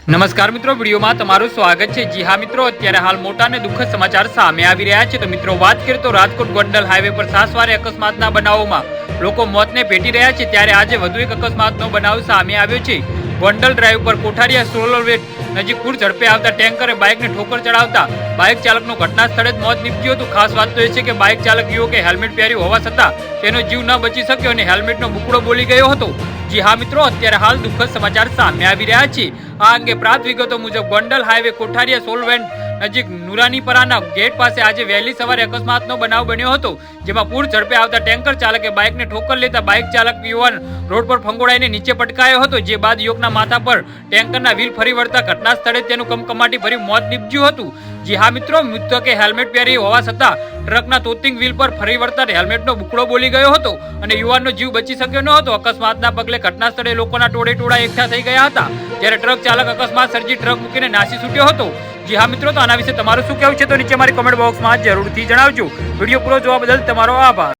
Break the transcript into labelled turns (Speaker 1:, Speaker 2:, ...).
Speaker 1: નમસ્કાર મિત્રો, વિડીયોમાં તમારું સ્વાગત છે। જી હા મિત્રો, અત્યારે હાલ મોટા અને દુઃખદ સમાચાર સામે આવી રહ્યા છે। તો મિત્રો વાત કરીએ તો રાજકોટ ગોંડલ હાઈવે પર સાસવારે અકસ્માતના બનાવોમાં લોકો મોતને ભેટી રહ્યા છે, ત્યારે આજે વધુ એક અકસ્માતનો બનાવ સામે આવ્યો છે। ગોંડલ ડ્રાઈવ પર કોઠારિયા સોલરવેટ નજીક પૂર ઝડપે આવતા ટેન્કરે બાઇકને ઠોકર ચડાવતા બાઇક ચાલકનું ઘટના સ્થળે જ મોત નીપજ્યું હતું। ખાસ વાત તો એ છે કે બાઇક ચાલક યુવકે હેલ્મેટ પહેર્યું હોવા છતાં તેનો જીવ ન બચી શક્યો અને હેલ્મેટનો બુકડો બોલી ગયો હતો। જી હા મિત્રો, અત્યારે હાલ દુઃખદ સમાચાર સામે આવી રહ્યા છે। આ અંગે પ્રાપ્ત વિગતો મુજબ ગોંડલ હાઈવે કોઠારિયા સોલવેન્ટ નજીક નુરાનીપરાના ગેટ પાસે આજે વહેલી સવારે અકસ્માતનો બનાવ બન્યો હતો, જેમાં પૂર ઝડપે આવતા ટેન્કર ચાલકે બાઇકને ઠોકર લેતા બાઇક ચાલક યુવાન રોડ પર ફંગોળાઈને નીચે પટકાયો હતો, જે બાદ યુવકના માથા પર ટેન્કરના વ્હીલ ફરી વળતા ઘટના સ્થળે તેનું કમકમાટી ભર્યું મોત નીપજ્યું હતું। જી હા મિત્રો, મૃતકે હેલ્મેટ પહેરી હોવા છતાં ટ્રકના તોતિંગ વ્હીલ પર ફરી વળતા હેલ્મેટનો બુકડો બોલી ગયો હતો અને યુવાનનો જીવ બચી શક્યો ન હતો। અકસ્માતના પગલે ઘટના સ્થળે લોકોના ટોળે એકઠા થઈ ગયા હતા, જ્યારે ટ્રક ચાલક અકસ્માત સર્જી ટ્રક મૂકીને નાસી છૂટ્યો હતો। જી હા મિત્રો, તો આના વિશે તમારું શું કહેવું છે તો નીચે મારી કોમેન્ટ બોક્સમાં જરૂરથી જણાવજો। વિડીયો પૂરો જોવા બદલ તમારો આભાર।